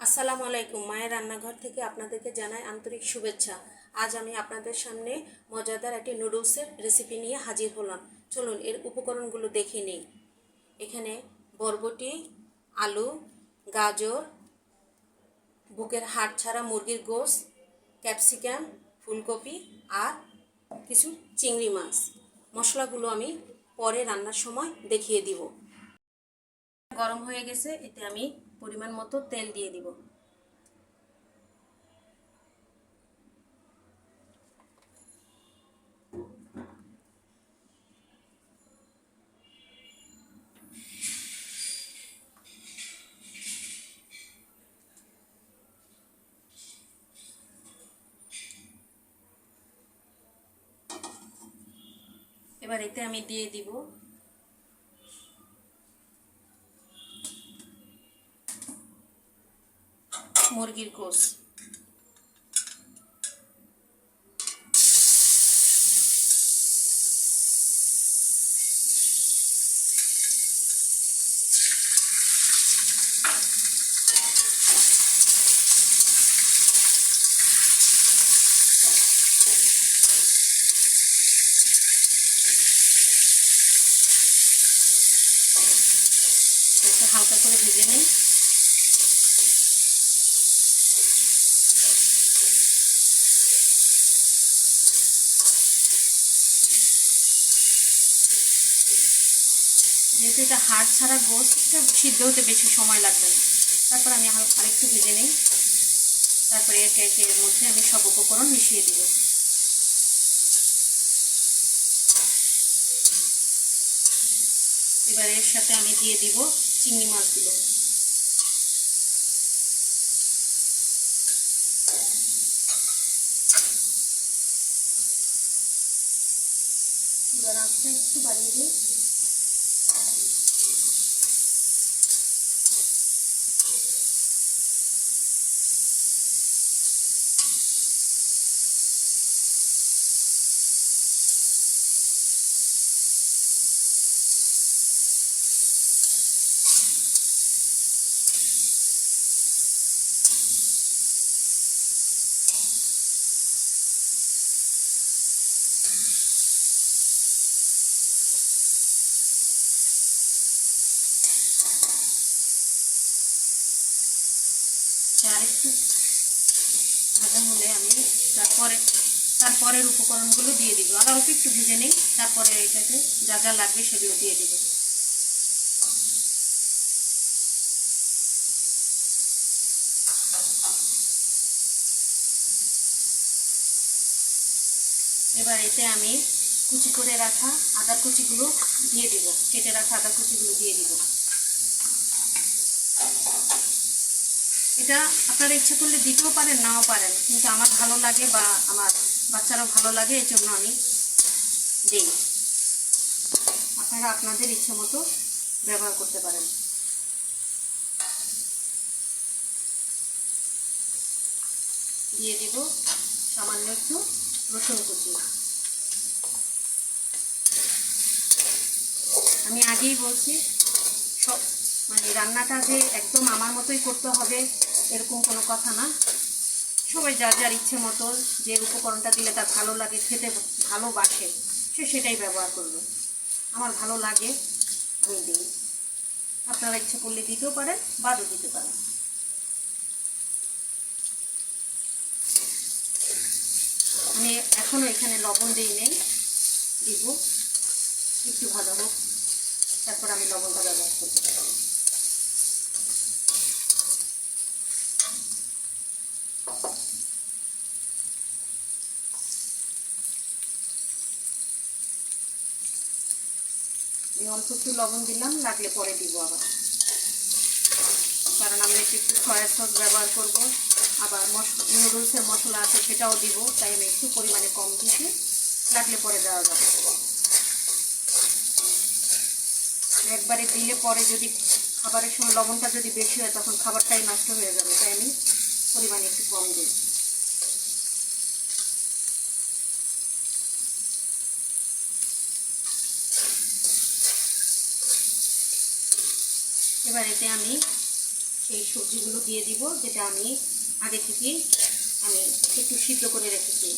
আসসালামু আলাইকুম। মায়ের রান্নাঘর থেকে আপনাদেরকে জানাই আন্তরিক শুভেচ্ছা। আজ আমি আপনাদের সামনে মজাদার একটি নুডলসের রেসিপি নিয়ে হাজির হলাম। চলুন এর উপকরণগুলো দেখে নিই। এখানে বরবটি, আলু, গাজর, বুকের হাড় ছাড়া মুরগির গোশত, ক্যাপসিকাম, ফুলকপি আর কিছু চিংড়ি মাছ। মশলাগুলো আমি পরে রান্নার সময় দেখিয়ে দিব। গরম হয়ে গেছে, এতে আমি পরিমাণ মতো তেল দিয়ে দিব। এবার এতে আমি দিয়ে দিব মুরগির গোশত। একটু হালকা করে ভেজে নিই। যেহেতু এটা হাড় ছাড়া গোশত, এটা সিদ্ধ হতে বেশি সময় লাগবে না। তারপর আমি আরেকটু ভেজে নিই। তারপরে একে একে এর মধ্যে আমি সব উপকরণ মিশিয়ে দিব। এবার এর সাথে আমি দিয়ে দিব চিংড়ি মাছগুলো। চুলার আঁচটা একটু বাড়িয়ে দিই। আর একটু ভাজা হলে আমি তারপরের উপকরণগুলো দিয়ে দিব। আর অল্প একটু ভেজে নিই, তারপরে এটাকে যা যা লাগবে সেগুলো দিয়ে দিব। এবার এতে আমি কুচি করে রাখা আদার কুচিগুলো দিয়ে দিব। কেটে রাখা আদার কুচিগুলো দিয়ে দিব। এটা আপনারা ইচ্ছা করলে দিতেও পারেন, নাও পারেন, কিন্তু আমার ভালো লাগে বা আমার বাচ্চারাও ভালো লাগে, এই জন্য আমি দিই। আপনারা আপনাদের ইচ্ছে মতো ব্যবহার করতে পারেন। দিয়ে দিব সামান্য একটু রসুন কুচি। আমি আগেই বলছি, সব রান্নাটা যে একদম আমার মতোই করতে হবে এরকম কোনো কথা না। সবাই যার যার ইচ্ছে মতো যে উপকরণটা দিলে তার ভালো লাগে, খেতে ভালোবাসে, সে সেটাই ব্যবহার করবে। আমার ভালো লাগে, আমি দিই। আপনারা ইচ্ছে করলে দিতেও পারেন, বাদও দিতে পারেন। আমি এখনও এখানে লবণ দিই নেই, দিব। একটু ভাজা হোক, তারপর আমি লবণটা ব্যবহার করব। আমি অল্প একটু লবণ দিলাম, লাগলে পরে দিব আবার, কারণ আমি একটু সয়া সস ব্যবহার করব, আবার নুডলসের মশলা আছে সেটাও দিব, তাই আমি একটু পরিমাণে কম দিচ্ছি, লাগলে পরে দেওয়া যাবে। একবারে দিলে পরে যদি খাবারের সময় লবণটা যদি বেশি হয় তখন খাবারটাই নষ্ট হয়ে যাবে, তাই আমি পরিমাণে একটু কম দিই। এবার এতে আমি সেই সবজিগুলো দিয়ে দিব, যেটা আমি আগে থেকে একটু সিদ্ধ করে রেখেছি।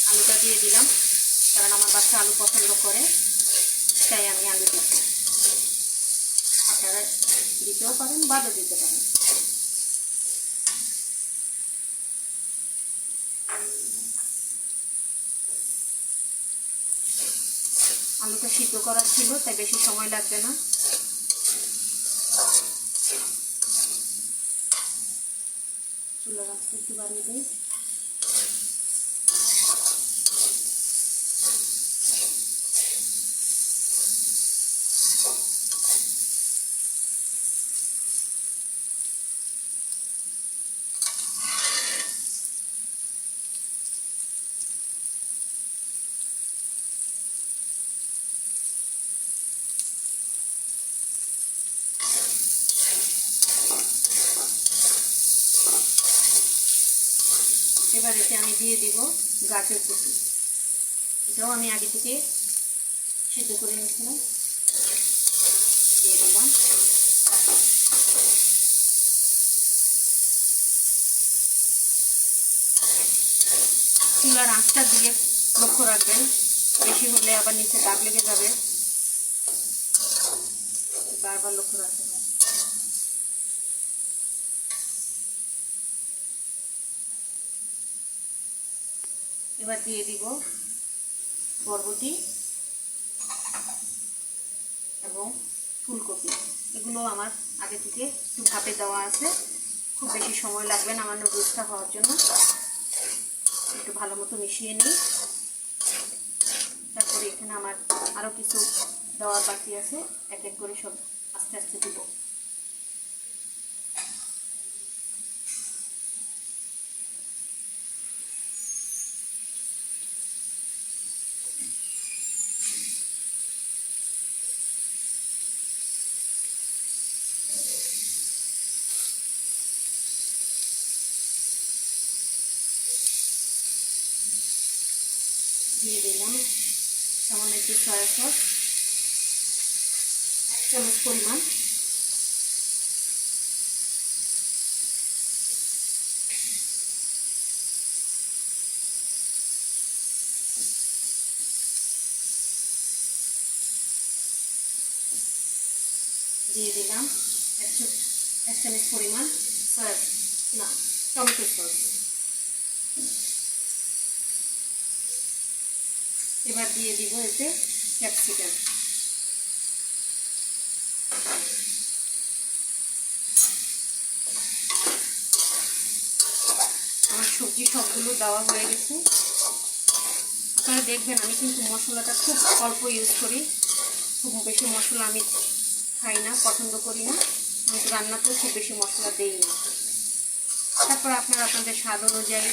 আলুটা দিয়ে দিলাম, কারণ আমার বাচ্চা আলু পছন্দ করে, তাই আমি আলু দিচ্ছি। আপনারা দিতেও পারেন, বাদও দিতে পারেন। আলুটা সিদ্ধ করা ছিল, তাই বেশি সময় লাগবে না। চুলার আঁচটা একটু বাড়িয়ে দিই। এবার এতে আমি দিয়ে দিব গাজর কুচি। এটাও আমি আগে থেকে সিদ্ধ করে নিয়েছিলাম, দিয়ে দিলাম। চুলার আঁচটা দিয়ে লক্ষ্য রাখবেন, বেশি হলে আবার নিচে দাগ লেগে যাবে, বারবার লক্ষ্য রাখতে হবে। এবার দিয়ে দিব বরবটি এবং ফুলকপি। এগুলো আমার আগে থেকে একটু ভাপে দেওয়া আছে, খুব বেশি সময় লাগবে না আমার নুডলসটা হওয়ার জন্য। একটু ভালো মতো মিশিয়ে নিই। তারপরে এখানে আমার আরও কিছু দেওয়ার বাকি আছে, এক এক করে সব আস্তে আস্তে দিব। দিয়ে দিলাম সামান্য একটু সয়া সস, 1 চামচ পরিমাণ। দিয়ে দিলাম 1 চামচ পরিমাণ টমেটো সস। এবার দিয়ে দিব এতে ক্যাপসিকাম। আমার সবজি সবগুলো দেওয়া হয়ে গেছে। আপনারা দেখবেন আমি কিন্তু মশলাটা খুব অল্প ইউজ করি, খুব বেশি মশলা আমি খাই না, পছন্দ করি না। আমি তো রান্নাতেও খুব বেশি মশলা দেই না। তারপর আপনারা আপনাদের স্বাদ অনুযায়ী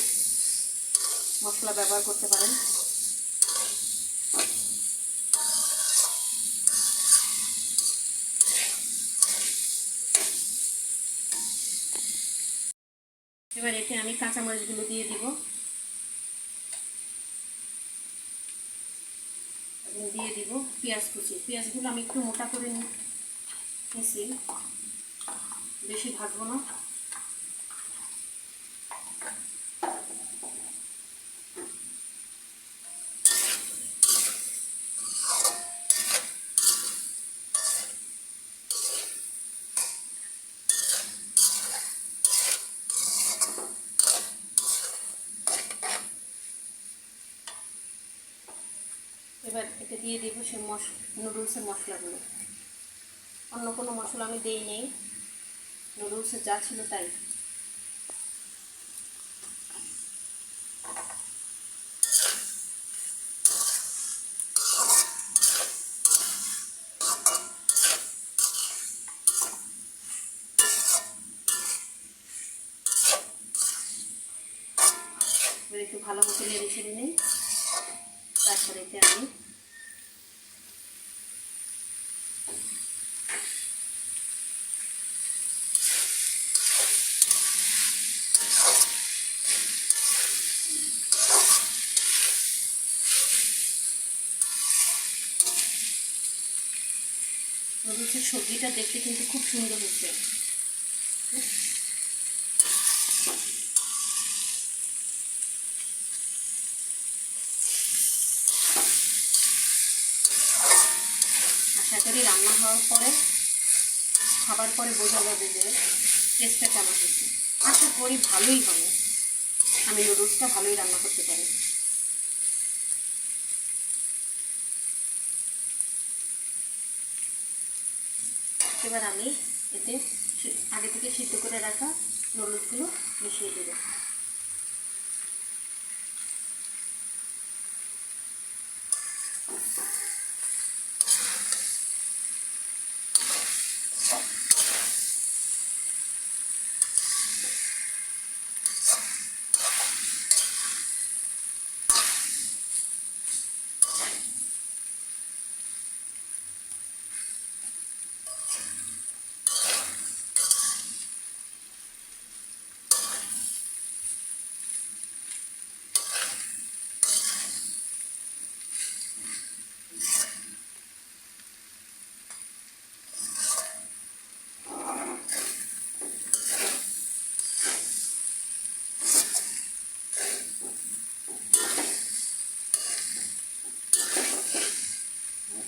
মশলা ব্যবহার করতে পারেন। এবার এতে আমি কাঁচামরিচগুলো দিয়ে দিব এবং দিয়ে দিব পেঁয়াজ কুচি। পেঁয়াজগুলো আমি একটু মোটা করে নিয়েছি, বেশি ভাজবো না। এবার এটা দিয়ে দিব সে নুডলসের মশলাগুলো। অন্য কোনো মশলা আমি দিই নেই, নুডলসে যা ছিল তাই। এবার একটু ভালো মতো নেড়ে ছেড়ে নিই। তারপরে এতে আমি নুডলসের সবজিটা দেখতে কিন্তু খুব সুন্দর হয়েছে। আশা করি রান্না হওয়ার পরে খাবার পরে বোঝা যাবে যে টেস্টটা কেমন হয়েছে। আশা করি ভালোই হবে, আমি নুডলসটা ভালোই রান্না করতে পারি। এবার আমি এতে আগে থেকে সিদ্ধ করে রাখা নুডলসগুলো মিশিয়ে দেব।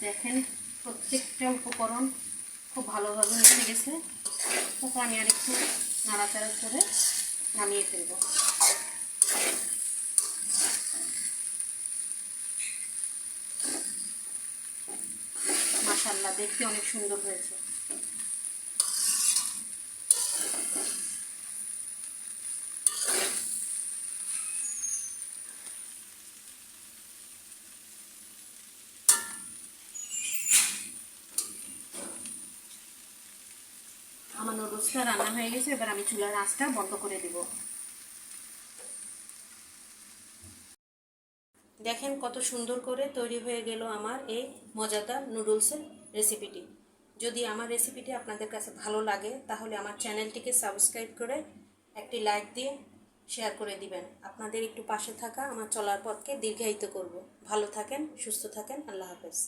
দেখেন প্রত্যেকটা উপকরণ খুব ভালোভাবে মিশে গেছে। তখন আমি আর একটু নাড়াচাড়া করে নামিয়ে ফেলব। মাশাআল্লাহ, দেখতে অনেক সুন্দর হয়েছে। আমার নুডলসটা রান্না হয়ে গেছে, এবার আমি চুলার আঁচটা বন্ধ করে দেব। দেখেন কত সুন্দর করে তৈরি হয়ে গেল আমার এই মজাদার নুডলসের রেসিপিটি। যদি আমার রেসিপিটি আপনাদের কাছে ভালো লাগে তাহলে আমার চ্যানেলটিকে সাবস্ক্রাইব করে একটি লাইক দিয়ে শেয়ার করে দিবেন। আপনাদের একটু পাশে থাকা আমার চলার পথকে দীর্ঘায়িত করব। ভালো থাকেন, সুস্থ থাকেন, আল্লাহ হাফেজ।